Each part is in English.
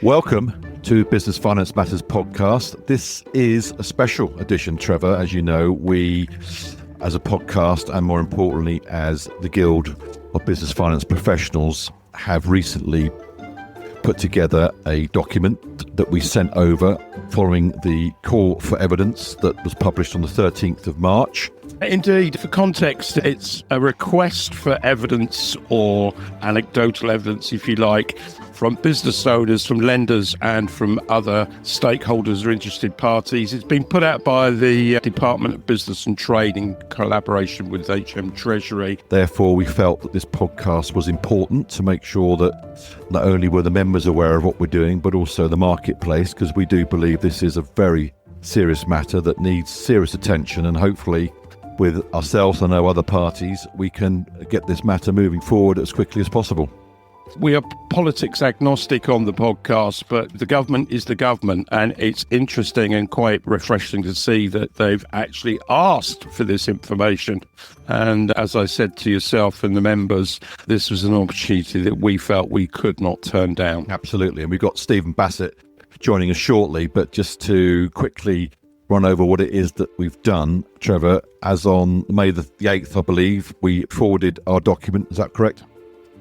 Welcome to Business Finance Matters podcast. This is a special edition, Trevor. As you know, we, as a podcast, and more importantly, as the Guild of Business Finance Professionals, have recently put together a document that we sent over following the call for evidence that was published on the 13th of March. Indeed, for context, it's a request for evidence or anecdotal evidence, if you like, from business owners, from lenders and from other stakeholders or interested parties. It's been put out by the Department of Business and Trade in collaboration with HM Treasury. Therefore, we felt that this podcast was important to make sure that not only were the members aware of what we're doing, but also the marketplace, because we do believe this is a very serious matter that needs serious attention, and hopefully with ourselves and no other parties, we can get this matter moving forward as quickly as possible. We are politics agnostic on the podcast, but the government is the government, and it's interesting and quite refreshing to see that they've actually asked for this information. And as I said to yourself and the members, this was an opportunity that we felt we could not turn down. Absolutely. And we've got Stephen Bassett joining us shortly, but just to quickly run over what it is that we've done, Trevor, as on May the 8th, I believe, we forwarded our document. Is that correct?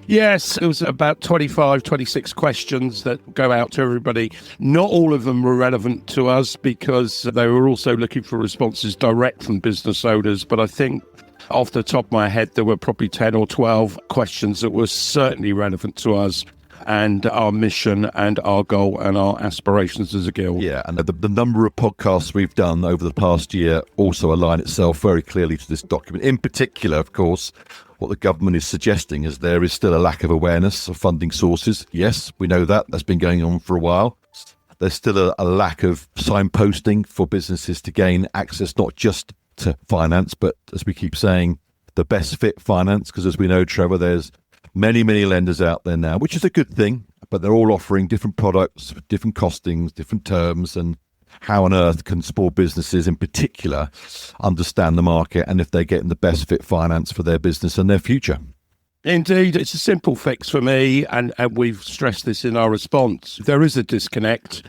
Yes, it was about 26 questions that go out to everybody. Not all of them were relevant to us because they were also looking for responses direct from business owners. But I think off the top of my head, there were probably 10 or 12 questions that were certainly relevant to us and our mission and our goal and our aspirations as a guild. Yeah, and the number of podcasts we've done over the past year also align itself very clearly to this document. In particular, of course, what the government is suggesting is there is still a lack of awareness of funding sources. Yes, we know that. That's been going on for a while. There's still a lack of signposting for businesses to gain access not just to finance, but as we keep saying, the best fit finance, because as we know, Trevor, there's many lenders out there now, which is a good thing, but they're all offering different products, different costings, different terms, and how on earth can small businesses in particular understand the market and if they're getting the best fit finance for their business and their future? Indeed, it's a simple fix for me, and we've stressed this in our response. There is a disconnect,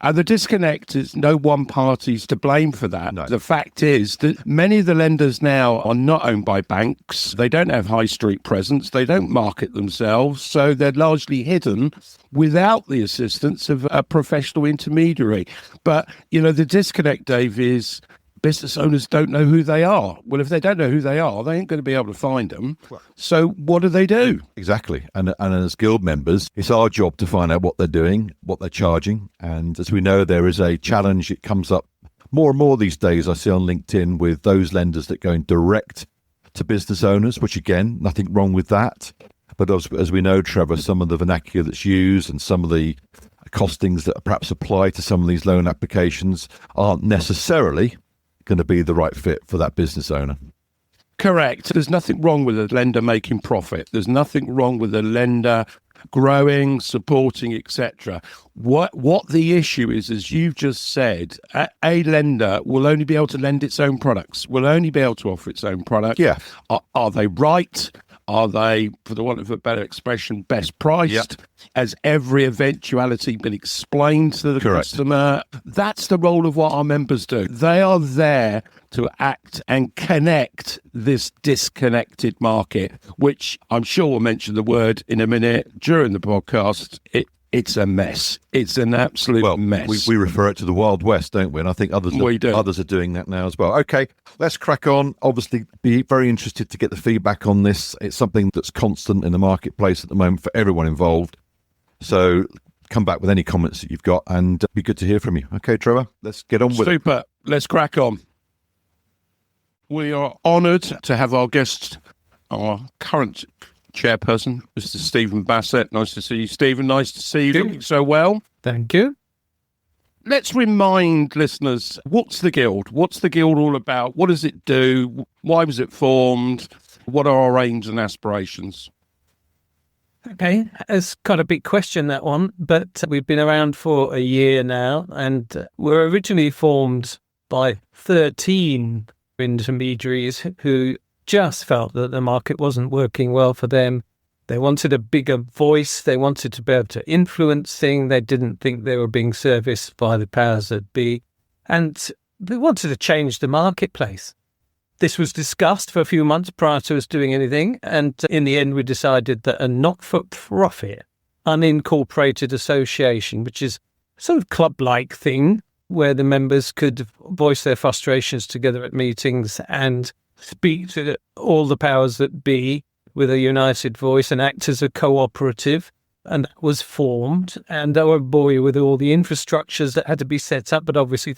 and the disconnect is no one party's to blame for that. No. The fact is that many of the lenders now are not owned by banks. They don't have high street presence. They don't market themselves, so they're largely hidden without the assistance of a professional intermediary. But, the disconnect, Dave, is business owners don't know who they are. Well, if they don't know who they are, they ain't going to be able to find them. So what do they do? Exactly. And as guild members, it's our job to find out what they're doing, what they're charging. And as we know, there is a challenge. It comes up more and more these days, I see on LinkedIn, with those lenders that go in direct to business owners, which again, nothing wrong with that. But as we know, Trevor, some of the vernacular that's used and some of the costings that perhaps apply to some of these loan applications aren't necessarily going to be the right fit for that business owner. Correct. There's nothing wrong with a lender making profit. There's nothing wrong with a lender growing, supporting, etc. What the issue is, as you've just said, a lender will only be able to lend its own products, will only be able to offer its own product. Yeah. Are they right? Are they, for the want of a better expression, best priced? Yep. Has every eventuality been explained to the Correct. customer? That's the role of what our members do. They are there to act and connect this disconnected market, which I'm sure we'll mention the word in a minute during the podcast. It's a mess. It's an absolute mess. We refer it to the Wild West, don't we? And I think others are doing that now as well. Okay, let's crack on. Obviously, be very interested to get the feedback on this. It's something that's constant in the marketplace at the moment for everyone involved. So come back with any comments that you've got, and it'd be good to hear from you. Okay, Trevor, let's get on with it. Super. Let's crack on. We are honoured to have our guest, our current chairperson, Mr. Stephen Bassett. Nice to see you, Stephen. Nice to see you looking so well. Thank you. Let's remind listeners, what's the Guild? What's the Guild all about? What does it do? Why was it formed? What are our aims and aspirations? Okay, it's quite a big question, that one, but we've been around for a year now, and were originally formed by 13 intermediaries who just felt that the market wasn't working well for them. They wanted a bigger voice. They wanted to be able to influence things. They didn't think they were being serviced by the powers that be, and they wanted to change the marketplace. This was discussed for a few months prior to us doing anything, and in the end we decided that a not-for-profit, unincorporated association, which is a sort of club-like thing where the members could voice their frustrations together at meetings and speak to all the powers that be with a united voice and act as a cooperative, and that was formed. And oh boy, with all the infrastructures that had to be set up, but obviously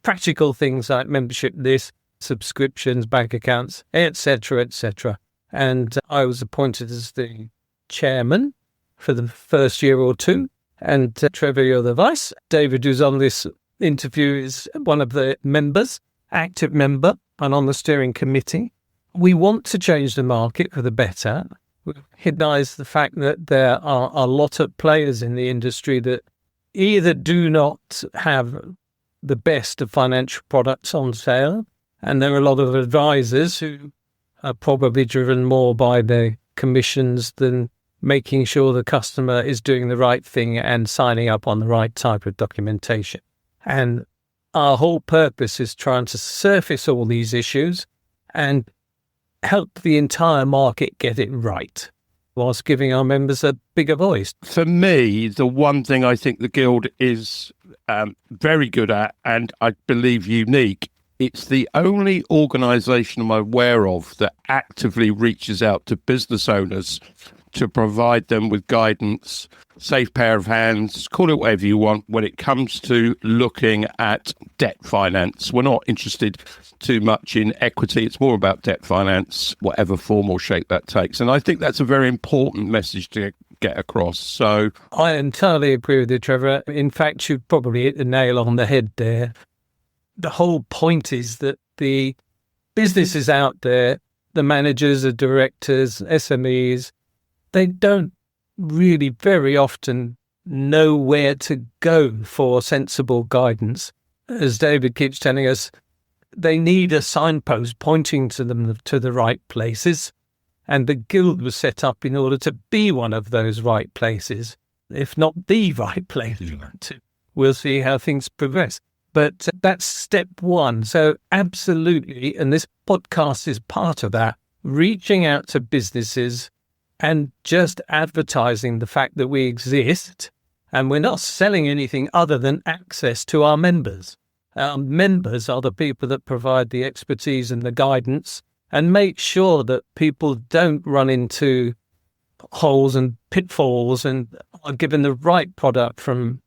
practical things like membership lists, subscriptions, bank accounts, etc., etc. And I was appointed as the chairman for the first year or two. And Trevor, you're the vice. David, who's on this interview, is one of the members, active member, and on the steering committee. We want to change the market for the better. We recognise the fact that there are a lot of players in the industry that either do not have the best of financial products on sale, and there are a lot of advisors who are probably driven more by their commissions than making sure the customer is doing the right thing and signing up on the right type of documentation. And our whole purpose is trying to surface all these issues and help the entire market get it right, whilst giving our members a bigger voice. For me, the one thing I think the Guild is very good at, and I believe unique, it's the only organisation I'm aware of that actively reaches out to business owners to provide them with guidance, safe pair of hands, call it whatever you want, when it comes to looking at debt finance. We're not interested too much in equity. It's more about debt finance, whatever form or shape that takes. And I think that's a very important message to get across. So I entirely agree with you, Trevor. In fact, you probably hit the nail on the head there. The whole point is that the businesses out there, the managers, the directors, SMEs, they don't really very often know where to go for sensible guidance. As David keeps telling us, they need a signpost pointing to them to the right places. And the Guild was set up in order to be one of those right places, if not the right place. We'll see how things progress. But that's step one. So absolutely, and this podcast is part of that, reaching out to businesses and just advertising the fact that we exist, and we're not selling anything other than access to our members. Our members are the people that provide the expertise and the guidance and make sure that people don't run into holes and pitfalls and are given the right product from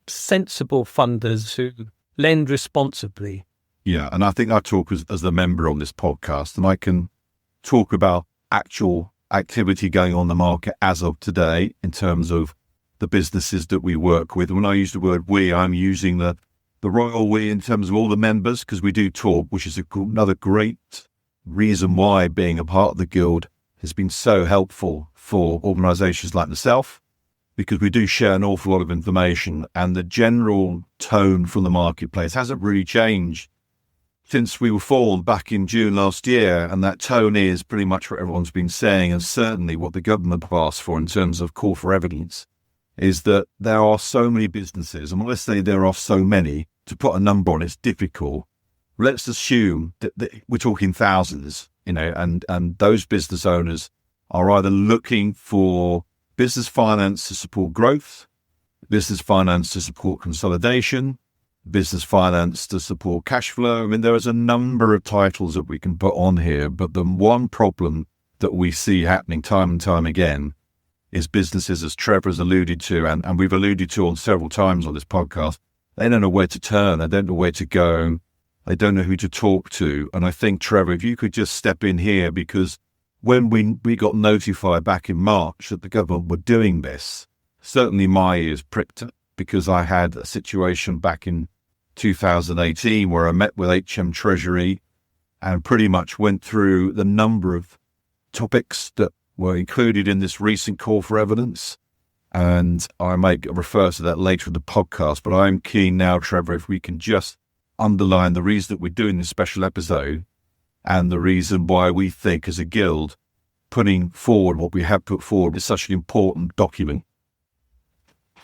sensible funders who lend responsibly. Yeah, and I think I talk as the member on this podcast, and I can talk about actual activity going on in the market as of today in terms of the businesses that we work with. When I use the word we, I'm using the royal we in terms of all the members, because we do talk, which is another great reason why being a part of the Guild has been so helpful for organisations like myself, because we do share an awful lot of information, and the general tone from the marketplace hasn't really changed since we were formed back in June last year. And that tone is pretty much what everyone's been saying, and certainly what the government have asked for in terms of call for evidence, is that there are so many businesses, and when I say there are so many, to put a number on it's difficult. Let's assume that we're talking thousands, and those business owners are either looking for business finance to support growth, business finance to support consolidation, business finance to support cash flow. I mean, there is a number of titles that we can put on here, but the one problem that we see happening time and time again is businesses, as Trevor has alluded to, and we've alluded to on several times on this podcast, they don't know where to turn, they don't know where to go, they don't know who to talk to. And I think, Trevor, if you could just step in here, because when we got notified back in March that the government were doing this, certainly my ears pricked, because I had a situation back in 2018 where I met with HM Treasury and pretty much went through the number of topics that were included in this recent call for evidence. And I may refer to that later in the podcast, but I'm keen now, Trevor, if we can just underline the reason that we're doing this special episode and the reason why we think as a guild putting forward what we have put forward is such an important document.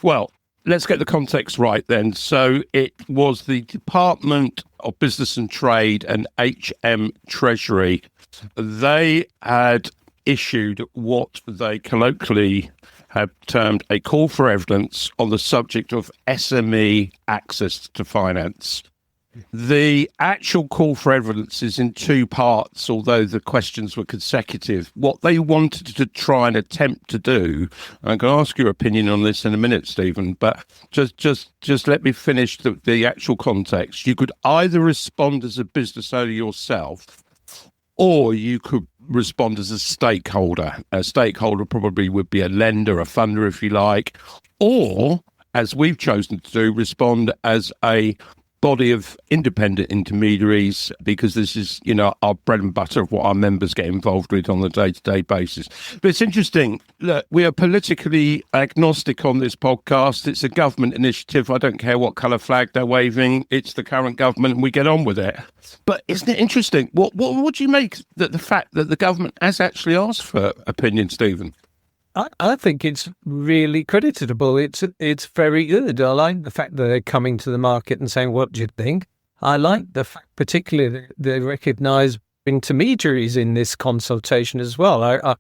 Well, let's get the context right then. So it was the Department of Business and Trade and HM Treasury. They had issued what they colloquially have termed a call for evidence on the subject of SME access to finance. The actual call for evidence is in two parts, although the questions were consecutive. What they wanted to try and attempt to do, I'm going to ask your opinion on this in a minute, Stephen, but just let me finish the actual context. You could either respond as a business owner yourself, or you could respond as a stakeholder. A stakeholder probably would be a lender, a funder, if you like, or, as we've chosen to do, respond as a body of independent intermediaries, because this is, our bread and butter of what our members get involved with on a day-to-day basis. But it's interesting. Look, we are politically agnostic on this podcast. It's a government initiative. I don't care what colour flag they're waving. It's the current government and we get on with it. But isn't it interesting? What do you make that the fact that the government has actually asked for opinion, Stephen? I think it's really creditable. It's very good. I like the fact that they're coming to the market and saying, what do you think? I like the fact particularly that they recognise intermediaries in this consultation as well. I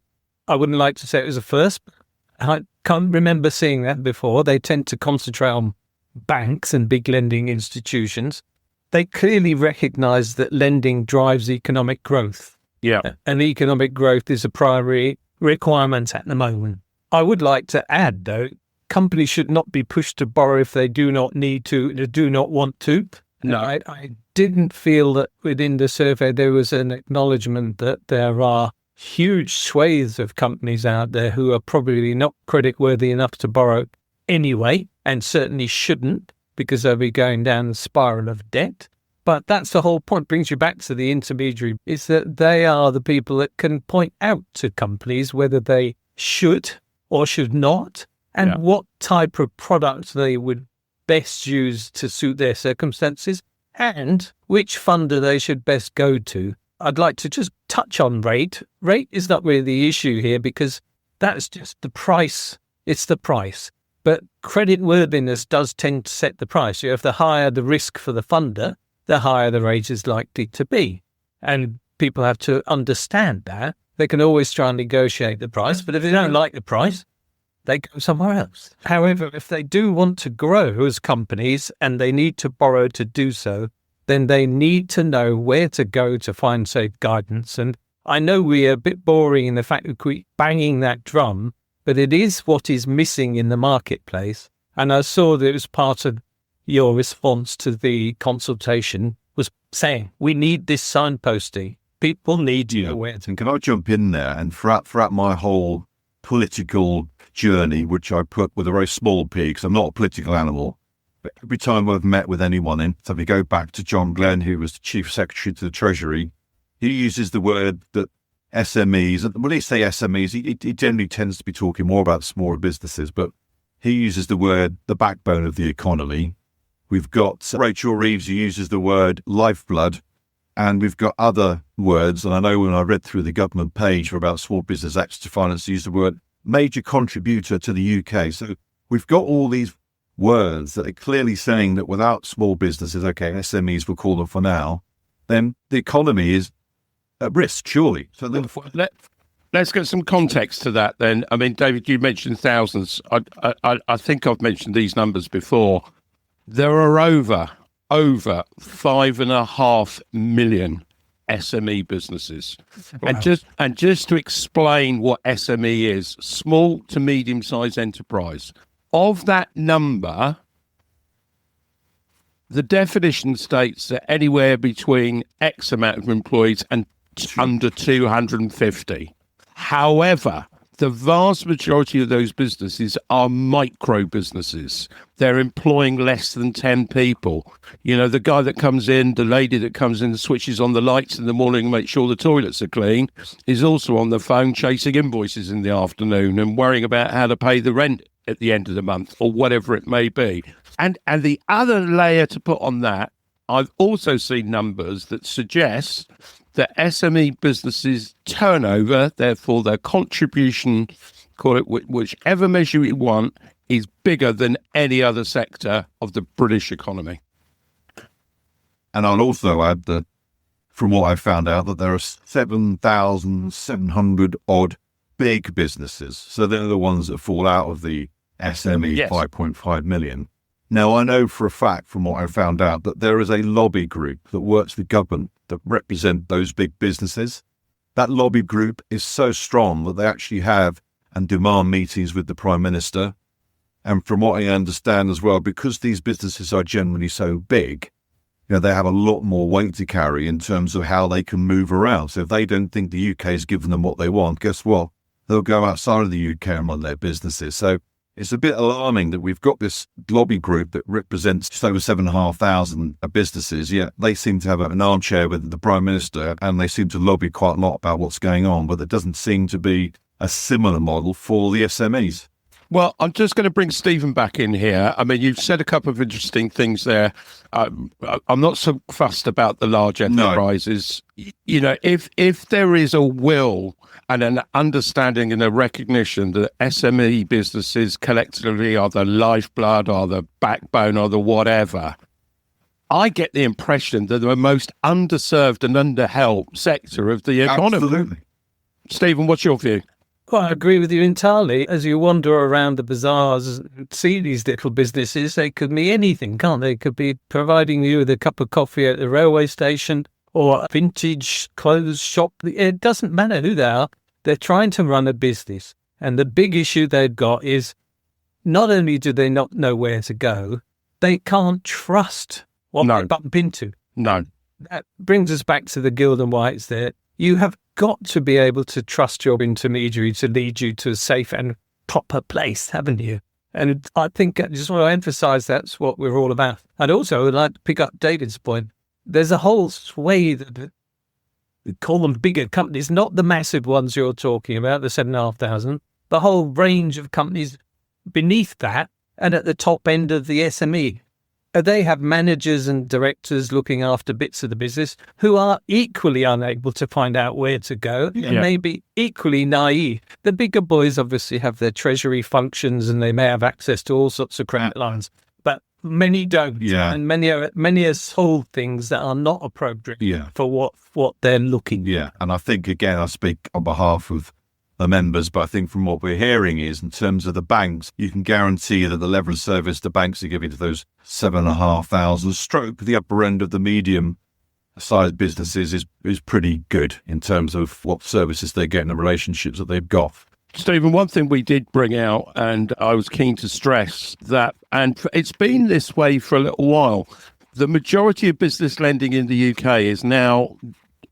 wouldn't like to say it was a first, but I can't remember seeing that before. They tend to concentrate on banks and big lending institutions. They clearly recognise that lending drives economic growth. Yeah. And economic growth is a primary requirement at the moment. I would like to add, though, companies should not be pushed to borrow if they do not need to, do not want to. No. I didn't feel that within the survey there was an acknowledgement that there are huge swathes of companies out there who are probably not creditworthy enough to borrow anyway, and certainly shouldn't, because they'll be going down the spiral of debt. But that's the whole point. Brings you back to the intermediary, is that they are the people that can point out to companies whether they should or should not, and what type of product they would best use to suit their circumstances, and which funder they should best go to. I'd like to just touch on rate. Rate is not really the issue here, because that's just the price. It's the price. But creditworthiness does tend to set the price. So if the higher the risk for the funder, the higher the rate is likely to be. And people have to understand that. They can always try and negotiate the price, but if they don't like the price, they go somewhere else. However, if they do want to grow as companies and they need to borrow to do so, then they need to know where to go to find safe guidance. And I know we are a bit boring in the fact that we keep banging that drum, but it is what is missing in the marketplace. And I saw that it was part of your response to the consultation was saying, we need this signposting. People need to know where to. And can I jump in there? And throughout my whole political journey, which I put with a very small p, because I'm not a political animal, but every time I've met with anyone, so if you go back to John Glenn, who was the Chief Secretary to the Treasury, he uses the word that SMEs, and when he say SMEs, he generally tends to be talking more about smaller businesses, but he uses the word the backbone of the economy. We've got Rachel Reeves, who uses the word lifeblood, and we've got other words. And I know when I read through the government page for about small business access to finance, they use the word major contributor to the UK. So we've got all these words that are clearly saying that without small businesses, okay, SMEs we'll call them for now, then the economy is at risk, surely. So then, let's get some context to that then. I mean, David, you mentioned thousands. I think I've mentioned these numbers before. There are over 5.5 million SME businesses. Wow. And just to explain what SME is, small to medium-sized enterprise. Of that number, the definition states that anywhere between X amount of employees and under 250. However, the vast majority of those businesses are micro businesses. They're employing less than 10 people. You know, the guy that comes in, the lady that comes in and switches on the lights in the morning and makes sure the toilets are clean is also on the phone chasing invoices in the afternoon and worrying about how to pay the rent at the end of the month or whatever it may be. And the other layer to put on that, I've also seen numbers that suggest that SME businesses' turnover, therefore their contribution, call it whichever measure you want, is bigger than any other sector of the British economy. And I'll also add that from what I found out, that there are 7,700 odd big businesses. So they're the ones that fall out of the SME 5.5 million. Now, I know for a fact from what I found out that there is a lobby group that works with government that represent those big businesses. That lobby group is so strong that they actually have and demand meetings with the Prime Minister. And from what I understand as well, because these businesses are generally so big, you know, they have a lot more weight to carry in terms of how they can move around. So if they don't think the UK has given them what they want, guess what? They'll go outside of the UK and run their businesses. So it's a bit alarming that we've got this lobby group that represents just over 7,500 businesses, yet they seem to have an armchair with the Prime Minister and they seem to lobby quite a lot about what's going on, but there doesn't seem to be a similar model for the SMEs. Well, I'm just going to bring Stephen back in here. I mean, you've said a couple of interesting things there. I'm not so fussed about the large enterprises. No. You know, if there is a will and an understanding and a recognition that SME businesses collectively are the lifeblood or the backbone or the whatever, I get the impression that they're the most underserved and underhelped sector of the economy. Absolutely. Stephen, what's your view? Well, I agree with you entirely. As you wander around the bazaars and see these little businesses, they could be anything, can't they? They could be providing you with a cup of coffee at the railway station or a vintage clothes shop. It doesn't matter who they are. They're trying to run a business. And the big issue they've got is not only do they not know where to go, they can't trust what they bump into. No. That brings us back to the Guild and Whites there. You have got to be able to trust your intermediary to lead you to a safe and proper place, haven't you? And I think I just want to emphasise that's what we're all about. And also, I'd like to pick up David's point. There's a whole swathe of, we call them bigger companies, not the massive ones you're talking about, the 7,500, the whole range of companies beneath that and at the top end of the SME. They have managers and directors looking after bits of the business who are equally unable to find out where to go and maybe equally naive. The bigger boys obviously have their treasury functions and they may have access to all sorts of credit lines, but many don't. Yeah. And many are sold things that are not appropriate for what they're looking for. Yeah, and I think, again, I speak on behalf of the members, but I think from what we're hearing is in terms of the banks, you can guarantee that the level of service the banks are giving to those 7,500 stroke the upper end of the medium sized businesses is pretty good in terms of what services they get and the relationships that they've got. Stephen, one thing we did bring out, and I was keen to stress that, and it's been this way for a little while, the majority of business lending in the UK is now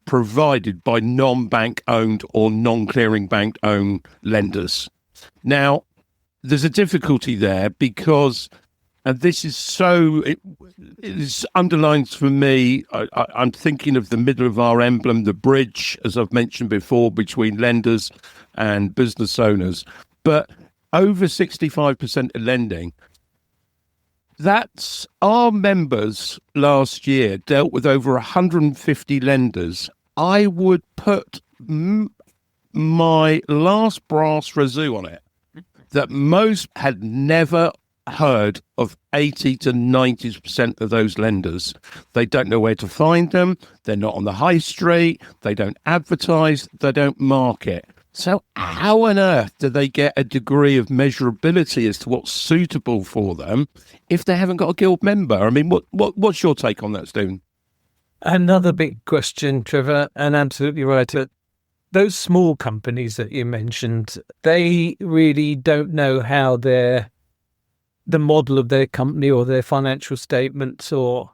provided by non-bank owned or non-clearing bank owned lenders. Now, there's a difficulty there because, and this is so, it underlines for me, I'm thinking of the middle of our emblem, the bridge, as I've mentioned before, between lenders and business owners. But over 65% of lending, that's our members last year dealt with over 150 lenders. I would put my last brass razoo on it that most had never heard of 80 to 90% of those lenders. They don't know where to find them. They're not on the high street. They don't advertise. They don't market. So how on earth do they get a degree of measurability as to what's suitable for them if they haven't got a guild member? I mean, what's your take on that, Stephen? Another big question, Trevor, and absolutely right. Those small companies that you mentioned, they really don't know how the model of their company or their financial statements or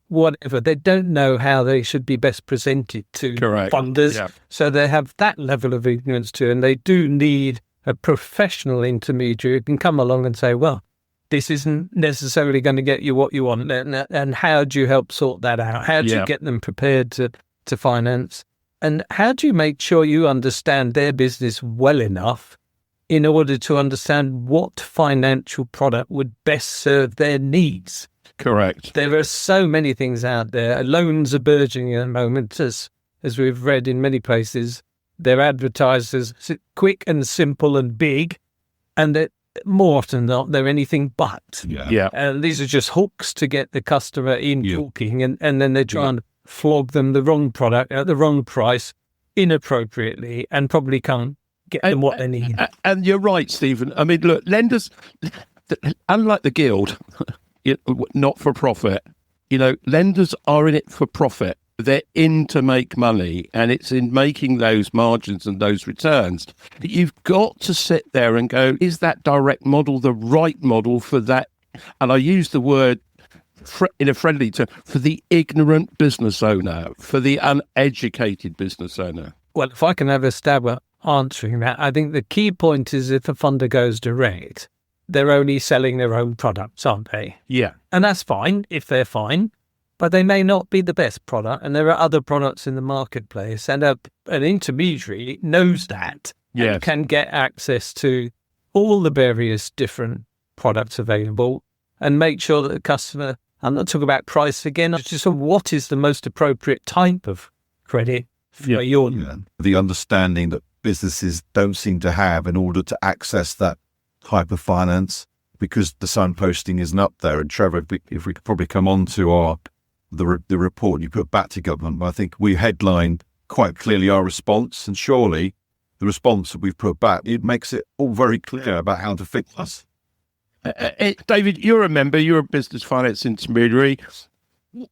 whatever, they don't know how they should be best presented to funders. Yeah. So they have that level of ignorance too, and they do need a professional intermediary who can come along and say, well, this isn't necessarily going to get you what you want. And how do you help sort that out? How do you get them prepared to finance? And how do you make sure you understand their business well enough in order to understand what financial product would best serve their needs? Correct. There are so many things out there. Loans are burgeoning at the moment, as we've read in many places. They're advertised as quick and simple and big, and that more often than not, they're anything but. Yeah. And these are just hooks to get the customer in talking, and then they try and flog them the wrong product at the wrong price inappropriately, and probably can't get them what they need. And you're right, Stephen. I mean, look, lenders, unlike the Guild, not for profit, lenders are in it for profit. They're in to make money, and it's in making those margins and those returns. You've got to sit there and go, is that direct model the right model for that? And I use the word in a friendly term, for the ignorant business owner, for the uneducated business owner. Well, if I can have a stab at answering that, I think the key point is if a funder goes direct, they're only selling their own products, aren't they? Yeah. And that's fine if they're fine. But they may not be the best product, and there are other products in the marketplace. And an intermediary knows that and can get access to all the various different products available and make sure that the customer, I'm not talking about price again, just what is the most appropriate type of credit for your need. The understanding that businesses don't seem to have in order to access that type of finance, because the signposting isn't up there. And Trevor, if we could probably come on to the report you put back to government, I think we headlined quite clearly our response, and surely the response that we've put back, it makes it all very clear about how to fix us. David, you're a member, you're a business finance intermediary.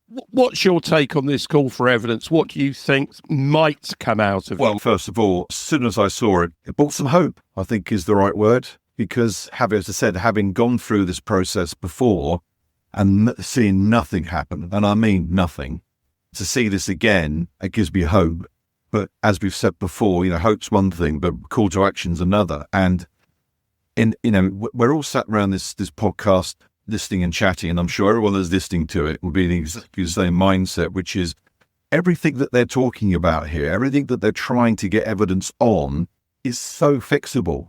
What's your take on this call for evidence? What do you think might come out of it? Well, first of all, as soon as I saw it, it brought some hope, I think is the right word, because as I said, having gone through this process before, and seeing nothing happen, and I mean nothing, to see this again, it gives me hope. But as we've said before, hope's one thing, but call to action's another. And we're all sat around this podcast, listening and chatting, and I'm sure everyone that's listening to it will be in exactly the same mindset, which is everything that they're talking about here, everything that they're trying to get evidence on, is so fixable.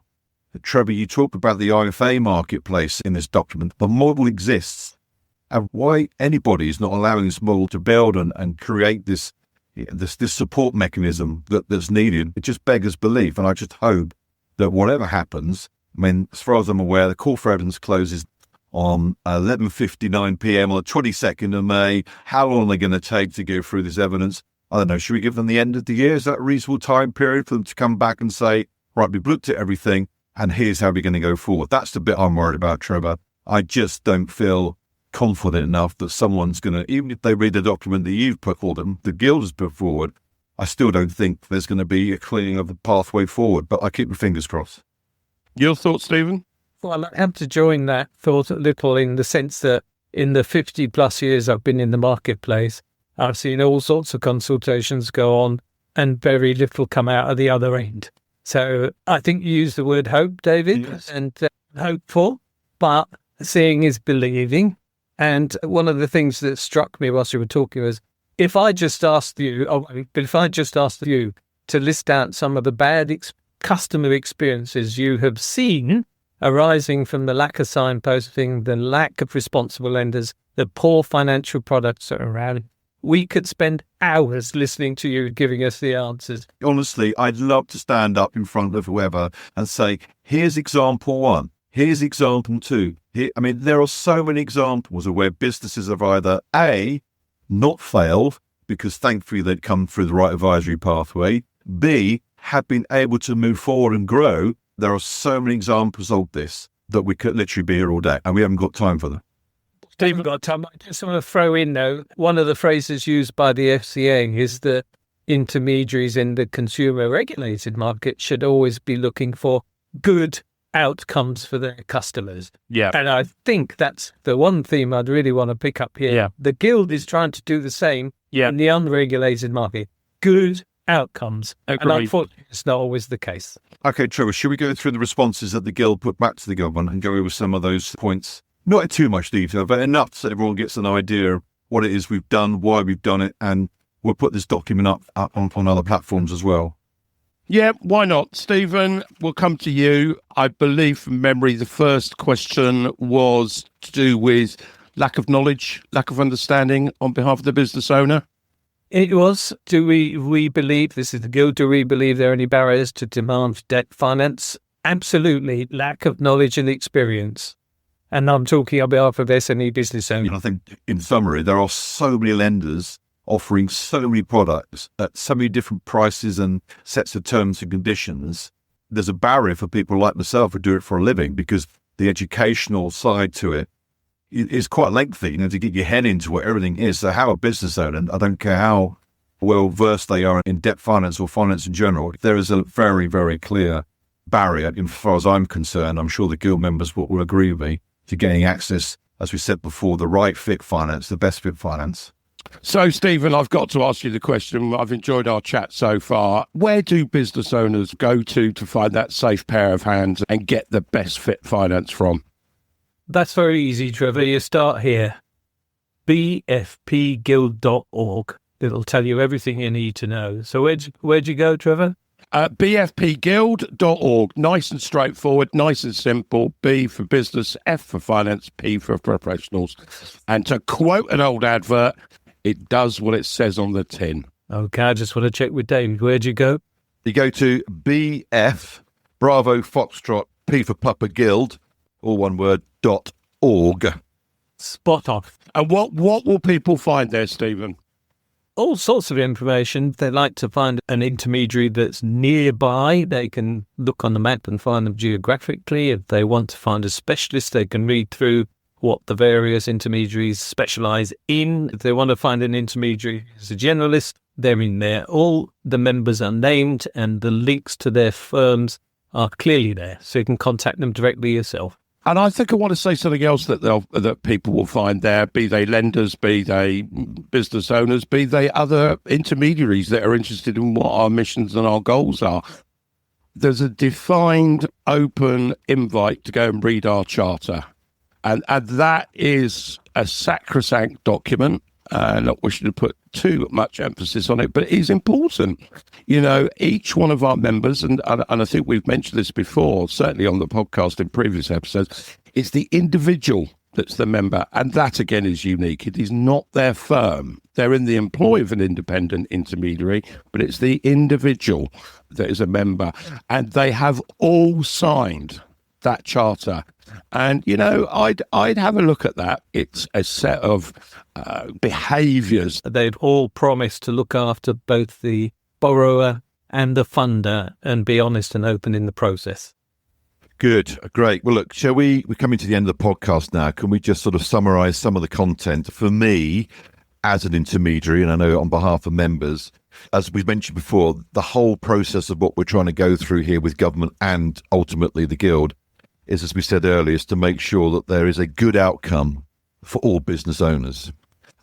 Trevor, you talk about the IFA marketplace in this document. The model exists. And why anybody is not allowing this model to build and create this support mechanism that's needed, it just beggars belief. And I just hope that whatever happens, I mean, as far as I'm aware, the call for evidence closes on 11:59 p.m. on the 22nd of May. How long are they going to take to go through this evidence? I don't know. Should we give them the end of the year? Is that a reasonable time period for them to come back and say, right, we've looked at everything and here's how we're going to go forward? That's the bit I'm worried about, Trevor. I just don't feel confident enough that someone's going to, even if they read the document that you've put for them, the Guild has put forward, I still don't think there's going to be a clearing of the pathway forward, but I keep my fingers crossed. Your thoughts, Stephen? Well, I have to join that thought a little in the sense that in the 50 plus years I've been in the marketplace, I've seen all sorts of consultations go on and very little come out of the other end. So I think you used the word hope, David, yes. And hopeful, but seeing is believing. And one of the things that struck me whilst you were talking was, if I just asked you to list out some of the bad customer experiences you have seen arising from the lack of signposting, the lack of responsible lenders, the poor financial products that are around, we could spend hours listening to you giving us the answers. Honestly, I'd love to stand up in front of whoever and say, here's example one. Here's example two. There are so many examples of where businesses have either A, not failed, because thankfully they'd come through the right advisory pathway, B, have been able to move forward and grow. There are so many examples of this that we could literally be here all day, and we haven't got time for them. Stephen, got time. I just want to throw in, though, one of the phrases used by the FCA is that intermediaries in the consumer regulated market should always be looking for good outcomes for their customers. Yeah. And I think that's the one theme I'd really want to pick up here. Yeah. The Guild is trying to do the same in the unregulated market. Good outcomes. And Agreed. unfortunately, it's not always the case. Okay, Trevor, should we go through the responses that the Guild put back to the government and go over some of those points? Not in too much detail, but enough so everyone gets an idea of what it is we've done, why we've done it, and we'll put this document up on other platforms as well. Yeah, why not? Stephen, we'll come to you. I believe from memory, the first question was to do with lack of knowledge, lack of understanding on behalf of the business owner. It was, do we believe, this is the Guild, do we believe there are any barriers to demand for debt finance? Absolutely, lack of knowledge and experience. And I'm talking on behalf of SME business owners. I think in summary, there are so many lenders offering so many products at so many different prices and sets of terms and conditions. There's a barrier for people like myself who do it for a living because the educational side to it is quite lengthy, to get your head into what everything is. So how a business owner, I don't care how well versed they are in debt finance or finance in general, there is a very, very clear barrier, as far as I'm concerned. I'm sure the Guild members will agree with me, to getting access, as we said before, the right fit finance, the best fit finance. So, Stephen, I've got to ask you the question. I've enjoyed our chat so far. Where do business owners go to find that safe pair of hands and get the best fit finance from? That's very easy, Trevor. You start here. bfpguild.org. It'll tell you everything you need to know. So where'd you go, Trevor? bfpguild.org. Nice and straightforward, nice and simple. B for business, F for finance, P for professionals. And to quote an old advert, it does what it says on the tin. Okay, I just want to check with David. Where'd you go? You go to BF, Bravo Foxtrot, P for Papa Guild, all one word, .org. Spot on. And what will people find there, Stephen? All sorts of information. If they like to find an intermediary that's nearby, they can look on the map and find them geographically. If they want to find a specialist, they can read through what the various intermediaries specialise in. If they want to find an intermediary as a generalist, they're in there. All the members are named and the links to their firms are clearly there, so you can contact them directly yourself. And I think I want to say something else that people will find there, be they lenders, be they business owners, be they other intermediaries that are interested in what our missions and our goals are. There's a defined open invite to go and read our charter. And that is a sacrosanct document. Not wishing to put too much emphasis on it, but it is important. Each one of our members, and I think we've mentioned this before, certainly on the podcast in previous episodes, it's the individual that's the member. And that, again, is unique. It is not their firm. They're in the employ of an independent intermediary, but it's the individual that is a member. And they have all signed that charter. And, I'd have a look at that. It's a set of behaviours. They've all promised to look after both the borrower and the funder and be honest and open in the process. Good, great. Well, look, we're coming to the end of the podcast now. Can we just sort of summarise some of the content? For me, as an intermediary, and I know on behalf of members, as we've mentioned before, the whole process of what we're trying to go through here with government and ultimately the Guild is, as we said earlier, is to make sure that there is a good outcome for all business owners.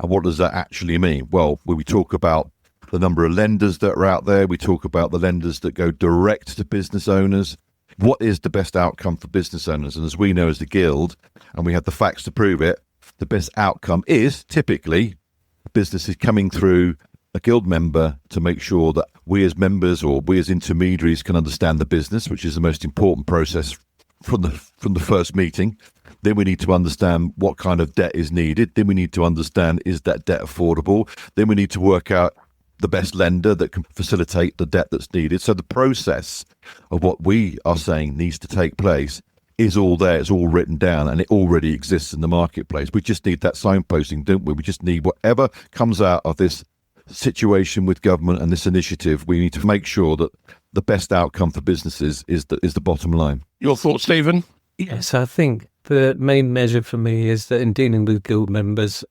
And what does that actually mean? Well, when we talk about the number of lenders that are out there, we talk about the lenders that go direct to business owners. What is the best outcome for business owners? And as we know as the Guild, and we have the facts to prove it, the best outcome is typically businesses coming through a Guild member to make sure that we as members or we as intermediaries can understand the business, which is the most important process from the first meeting. Then we need to understand what kind of debt is needed. Then we need to understand, is that debt affordable? Then we need to work out the best lender that can facilitate the debt that's needed. So the process of what we are saying needs to take place is all there. It's all written down and it already exists in the marketplace. We just need that signposting, don't we? We just need whatever comes out of this situation with government and this initiative. We need to make sure that the best outcome for businesses is the bottom line. Your thoughts, Stephen? Yes, I think the main measure for me is that in dealing with Guild members,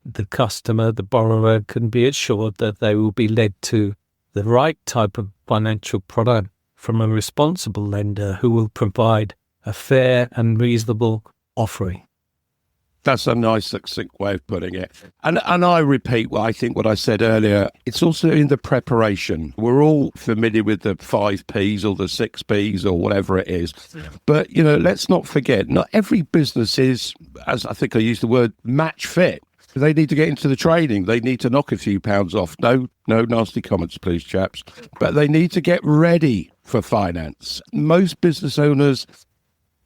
the customer, the borrower, can be assured that they will be led to the right type of financial product from a responsible lender who will provide a fair and reasonable offering. That's a nice, succinct way of putting it. And I repeat what I said earlier. It's also in the preparation. We're all familiar with the 5 Ps or the 6 Ps or whatever it is. But, let's not forget, not every business is, as I think I used the word, match fit. They need to get into the training. They need to knock a few pounds off. No nasty comments, please, chaps. But they need to get ready for finance. Most business owners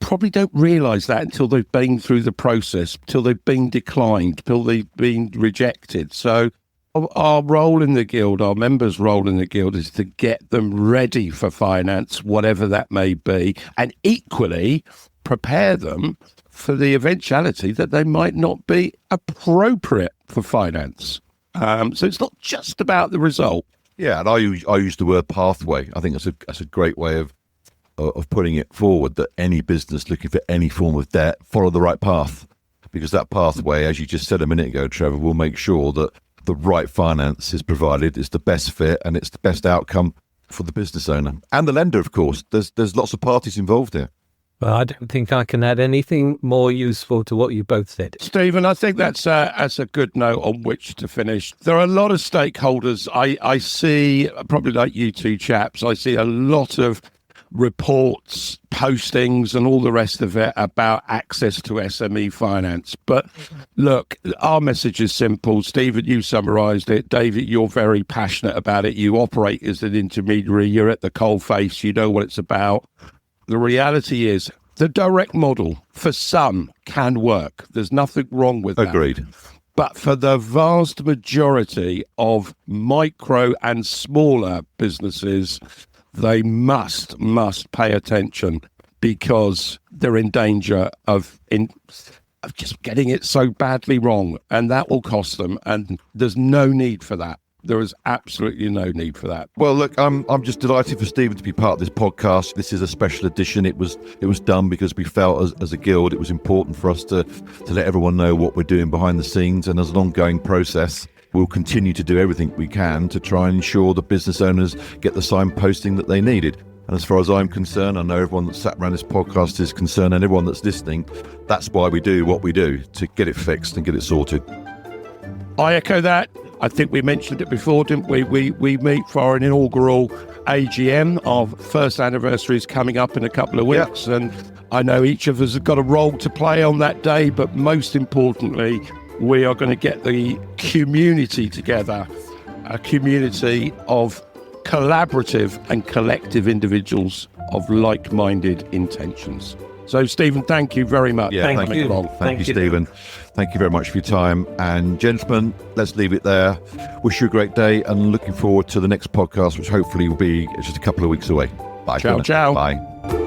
probably don't realise that until they've been through the process, till they've been declined, till they've been rejected. So our role in the guild, our members' role in the guild, is to get them ready for finance, whatever that may be, and equally prepare them for the eventuality that they might not be appropriate for finance. So it's not just about the result. Yeah, and I use the word pathway. I think that's a great way of putting it forward, that any business looking for any form of debt, follow the right path, because that pathway, as you just said a minute ago, Trevor, will make sure that the right finance is provided, it's the best fit, and it's the best outcome for the business owner and the lender. Of course, there's lots of parties involved here. Well, I don't think I can add anything more useful to what you both said. Stephen, I think that's a good note on which to finish. There are a lot of stakeholders. I see, probably like you two chaps, I see a lot of reports, postings, and all the rest of it about access to SME finance. But look, our message is simple. Stephen, you summarised it. David, you're very passionate about it. You operate as an intermediary. You're at the coalface. You know what it's about. The reality is the direct model for some can work. There's nothing wrong with that. Agreed. But for the vast majority of micro and smaller businesses, they must pay attention, because they're in danger of just getting it so badly wrong, and that will cost them. And there's no need for that. There is absolutely no need for that. Well, look, I'm just delighted for Stephen to be part of this podcast. This is a special edition. It was done because we felt as a guild it was important for us to let everyone know what we're doing behind the scenes, and as an ongoing process, we'll continue to do everything we can to try and ensure the business owners get the signposting that they needed. And as far as I'm concerned, I know everyone that sat around this podcast is concerned, and everyone that's listening, that's why we do what we do, to get it fixed and get it sorted. I echo that. I think we mentioned it before, didn't we? We meet for an inaugural AGM. Our first anniversary is coming up in a couple of weeks, and I know each of us has got a role to play on that day, but most importantly, we are going to get the community together, a community of collaborative and collective individuals of like-minded intentions. So, Stephen, thank you very much. Yeah, thank you. Thank you, Stephen. Thank you very much for your time. And gentlemen, let's leave it there. Wish you a great day, and looking forward to the next podcast, which hopefully will be just a couple of weeks away. Bye. Ciao, ciao. Bye.